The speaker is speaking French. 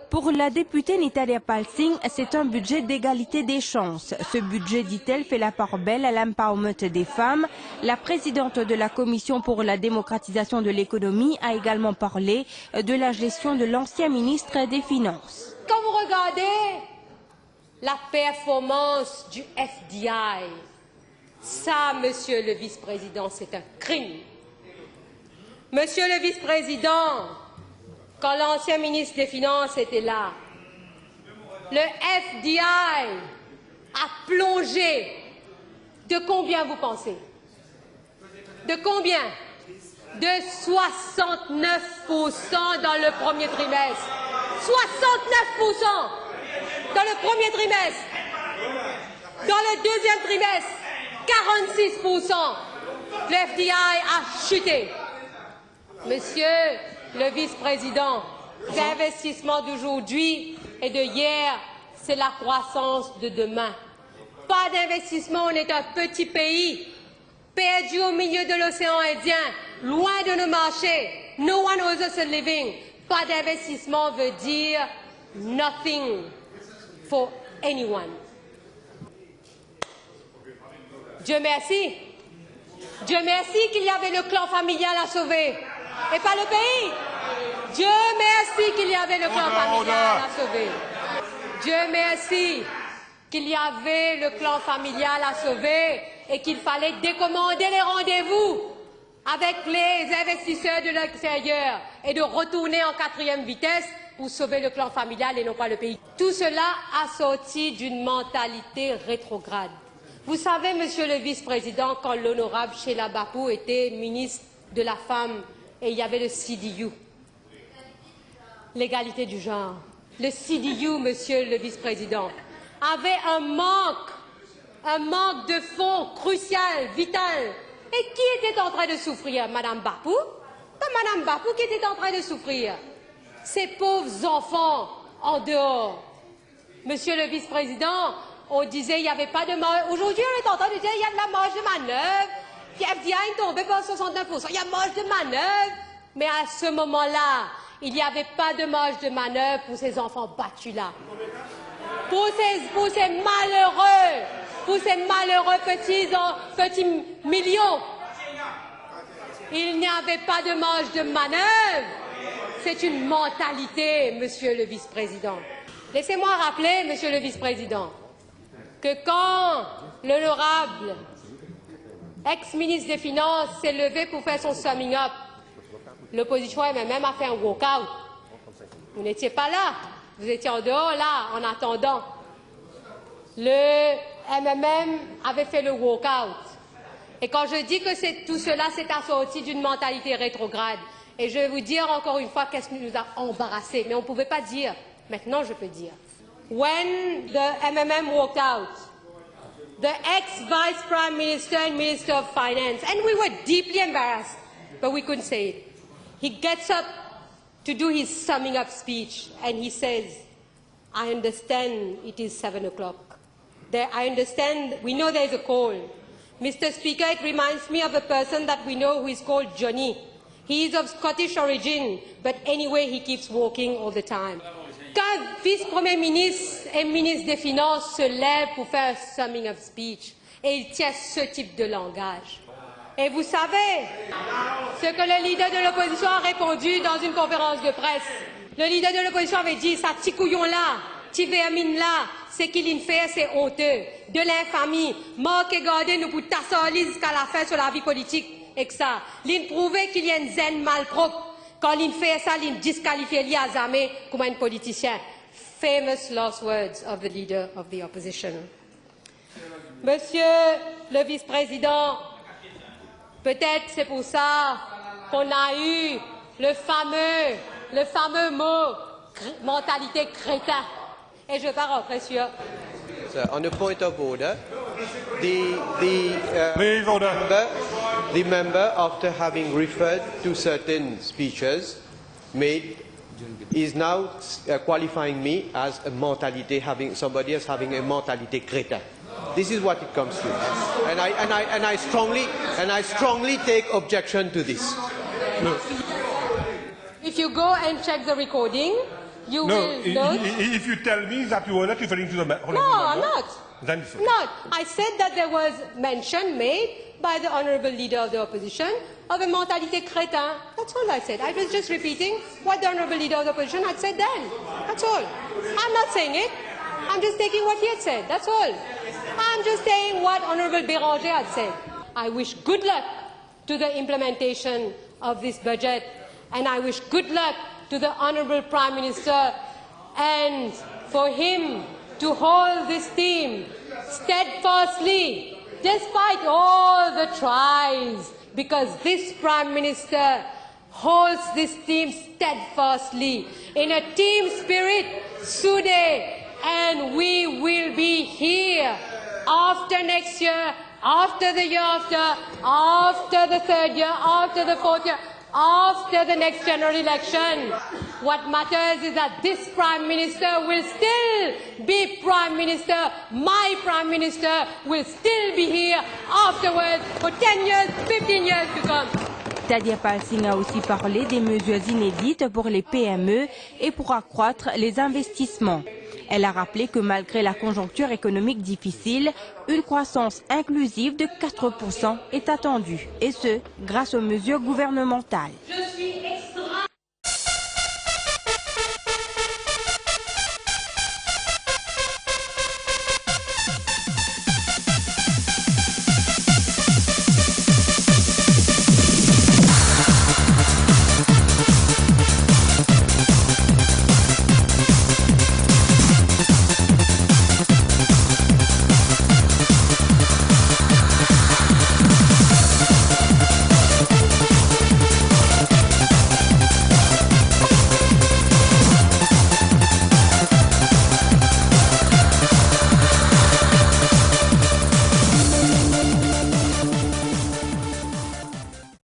Pour la députée Nitalia Palsing, c'est un budget d'égalité des chances. Ce budget, dit-elle, fait la part belle à l'empowerment des femmes. La présidente de la Commission pour la démocratisation de l'économie a également parlé de la gestion de l'ancien ministre des Finances. Quand vous regardez la performance du FDI, ça, monsieur le vice-président, c'est un crime. Monsieur le vice-président, quand l'ancien ministre des Finances était là, le FDI a plongé. De combien vous pensez? De combien? De 69% dans le premier trimestre. 69% dans le premier trimestre. Dans le deuxième trimestre, 46%. Le FDI a chuté. Monsieur le vice-président, l'investissement d'aujourd'hui et de hier, c'est la croissance de demain. Pas d'investissement, on est un petit pays, perdu au milieu de l'océan Indien, loin de nos marchés. No one owes us a living. Pas d'investissement veut dire nothing for anyone. Dieu merci. Dieu merci qu'il y avait le clan familial à sauver. Et pas le pays. Dieu merci qu'il y avait le clan familial à sauver. Dieu merci qu'il y avait le clan familial à sauver et qu'il fallait décommander les rendez-vous avec les investisseurs de l'extérieur et de retourner en 4e vitesse pour sauver le clan familial et non pas le pays. Tout cela a sorti d'une mentalité rétrograde. Vous savez, monsieur le vice-président, quand l'honorable Sheila Bapou était ministre de la Femme, et il y avait le CDU, l'égalité du genre. Le CDU, monsieur le vice-président, avait un manque de fonds crucial, vital. Et qui était en train de souffrir? Madame Bapou? Pas Madame Bapou qui était en train de souffrir. Ces pauvres enfants en dehors. Monsieur le vice-président, on disait qu'il n'y avait pas de marge. Aujourd'hui, on est en train de dire qu'il y a de la marge de manœuvre. Puis FDI est tombé par 69%. Il y a marge de manœuvre. Mais à ce moment-là, il n'y avait pas de marge de manœuvre pour ces enfants battus-là. Pour ces malheureux petits millions, il n'y avait pas de marge de manœuvre. C'est une mentalité, monsieur le vice-président. Laissez-moi rappeler, monsieur le vice-président, que quand l'honorable ex-ministre des Finances s'est levé pour faire son summing up, l'opposition elle-même a fait un walk-out. Vous n'étiez pas là, vous étiez en dehors là, en attendant. Le MMM avait fait le walk-out. Et quand je dis que tout cela s'est assorti d'une mentalité rétrograde, et je vais vous dire encore une fois qu'est-ce qui nous a embarrassés, mais on ne pouvait pas dire, maintenant je peux dire. When the MMM walked out, the ex-Vice Prime Minister and Minister of Finance, and we were deeply embarrassed, but we couldn't say it. He gets up to do his summing up speech, and he says, I understand it is 7 o'clock. I understand, we know there is a call. Mr. Speaker, it reminds me of a person that we know who is called Johnny. He is of Scottish origin, but anyway, he keeps walking all the time. Qu'un vice-premier ministre et ministre des Finances se lève pour faire un summing up speech, et il tient ce type de langage. Et vous savez ce que le leader de l'opposition a répondu dans une conférence de presse. Le leader de l'opposition avait dit, ça petit couillon-là, petit vermine-là, c'est qu'il fait, c'est honteux, de l'infamie, mort et gardé nous pour tasser jusqu'à la fin sur la vie politique, et que ça. L'in prouvé qu'il y a une zen malpropre. Quand l'in fait ça, l'in disqualifie l'y à jamais comme un politicien. Famous last words of the leader of the opposition. Monsieur le vice-président, peut-être c'est pour ça qu'on a eu le fameux mot mentalité crétin. Et je ne vais pas rentrer sur. So, on a point of order, the member, after having referred to certain speeches made, is now qualifying me as a mortality, somebody else having a mortality crétin. This is what it comes to, and I strongly take objection to this. If you go and check the recording, you No, will note... if you tell me that you were not referring to the honourable No, I'm member, not. then it's okay. Not. I said that there was mention made by the honourable leader of the opposition of a mentalité crétin. That's all I said. I was just repeating what the honourable leader of the opposition had said then. That's all. I'm not saying it. I'm just taking what he had said. That's all. I'm just saying what Honourable Béranger had said. I wish good luck to the implementation of this budget, and I wish good luck to the Honourable Prime Minister, and for him to hold this theme steadfastly despite all the trials, because this Prime Minister holds this theme steadfastly in a team spirit, soudé, and we will be here after next year, after the year after the third year, after the fourth year, after the next general election. What matters is that this Prime Minister will still be Prime Minister. My Prime Minister will still be here afterwards for 10 years, 15 years to come. Tadia Palsing a aussi parlé des mesures inédites pour les PME et pour accroître les investissements. Elle a rappelé que malgré la conjoncture économique difficile, une croissance inclusive de 4% est attendue, et ce, grâce aux mesures gouvernementales. Je suis